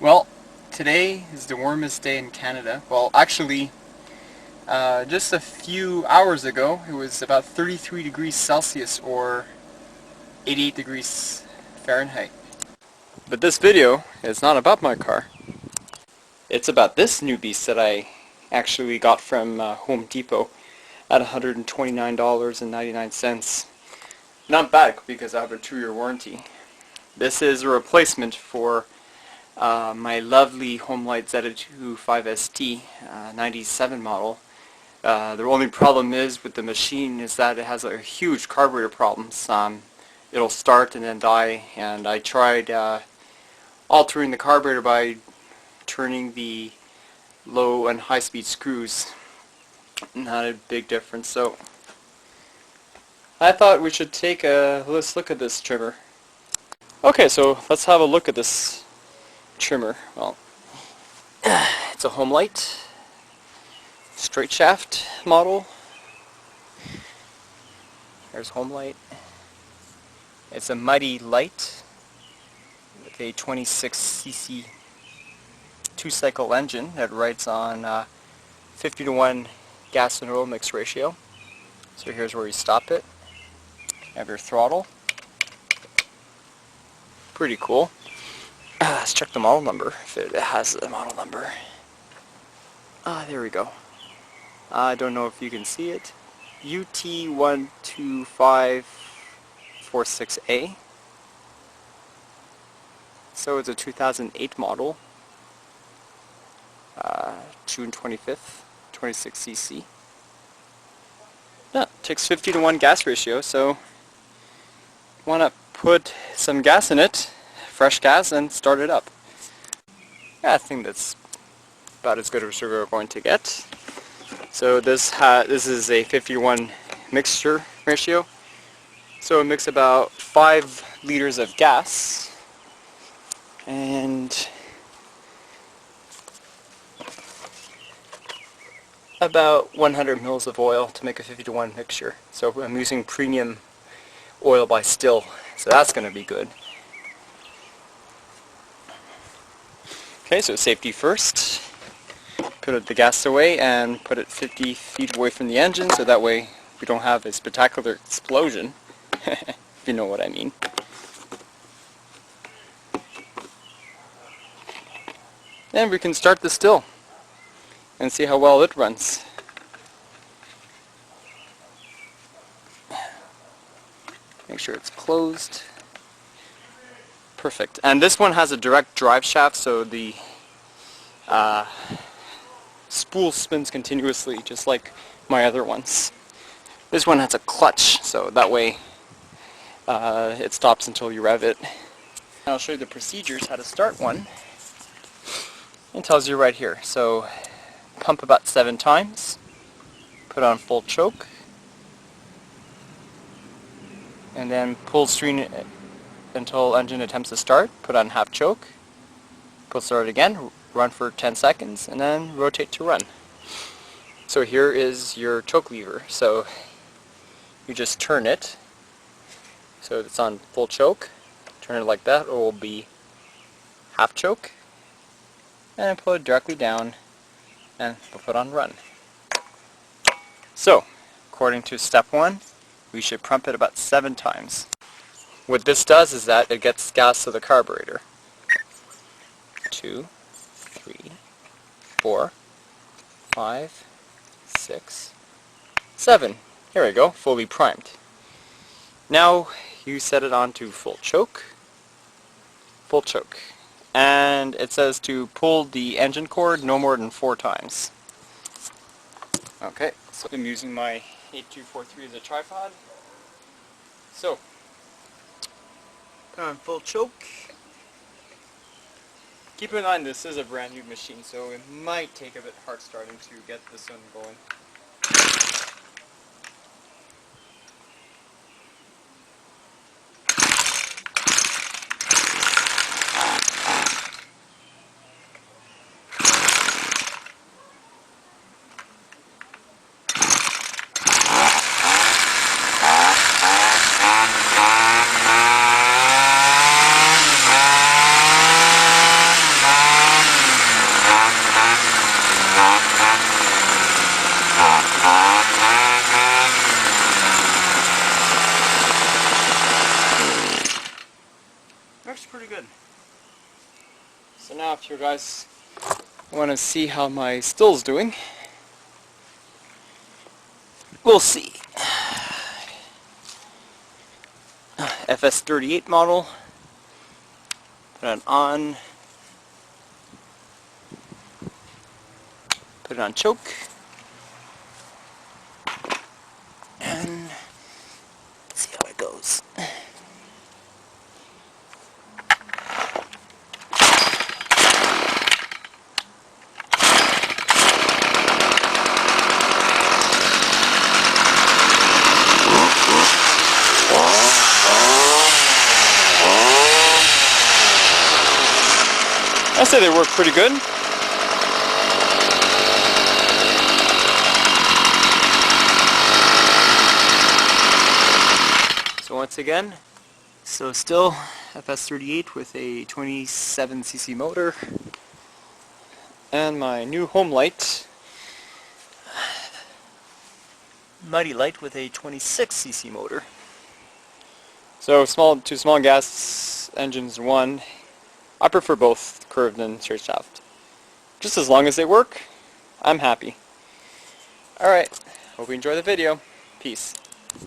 Well, today is the warmest day in Canada. Well, actually, just a few hours ago, it was about 33 degrees Celsius or 88 degrees Fahrenheit. But this video is not about my car. It's about this new beast that I actually got from Home Depot at $129.99. Not bad because I have a 2-year warranty. This is a replacement for my lovely Homelite Z25ST 97 model. The only problem is with the machine is that it has a huge carburetor problems. It'll start and then die, and I tried altering the carburetor by turning the low and high speed screws. Not a big difference, so I thought we should take let's look at this trimmer. Okay, so let's have a look at this trimmer. Well, it's a Homelite straight shaft model. There's Homelite. It's a Mightylite with a 26cc 2-cycle engine that rides on 50-to-1 gas and oil mix ratio. So here's where you stop it. You have your throttle. Pretty cool. Let's check the model number, if it has the model number. There we go. I don't know if you can see it. UT12546A. So it's a 2008 model. June 25th, 26cc. Yeah, takes 50-to-1 gas ratio, so want to put some gas in it, fresh gas, and start it up. Yeah, I think that's about as good as we're going to get. So this is a 50-to-1 mixture ratio. So it makes about 5 liters of gas and about 100 mils of oil to make a 50-to-1 mixture. So I'm using premium oil by Still, so that's going to be good. Okay, so safety first. Put the gas away and put it 50 feet away from the engine, so that way we don't have a spectacular explosion, if you know what I mean. Then we can start the Still and see how well it runs. Make sure it's closed. Perfect. And this one has a direct drive shaft, so the spool spins continuously, just like my other ones. This one has a clutch, so that way it stops until you rev it. And I'll show you the procedures, how to start one. It tells you right here. So pump about 7 times, put on full choke, and then pull string until engine attempts to start, put on half choke, pull start again, run for 10 seconds, and then rotate to run. So here is your choke lever. So you just turn it, so it's on full choke, turn it like that, it will be half choke, and pull it directly down, and we'll put on run. So, according to step 1, we should pump it about 7 times. What this does is that it gets gas to the carburetor. 2, 3, 4, 5, 6, 7. Here we go, fully primed. Now you set it on to full choke. Full choke. And it says to pull the engine cord no more than 4 times. Okay, so I'm using my 8243 as a tripod. So, put on full choke. Keep in mind this is a brand new machine, so it might take a bit hard starting to get this one going. So now if you guys want to see how my still's doing, we'll see. FS38 model. Put it on. Put it on choke. And see how it goes. I say they work pretty good. So once again, so still FS38 with a 27cc motor, and my new Homelite, Mightylite with a 26cc motor. So two small gas engines in one. I prefer both curved and straight shaft. Just as long as they work, I'm happy. Alright, hope you enjoy the video. Peace.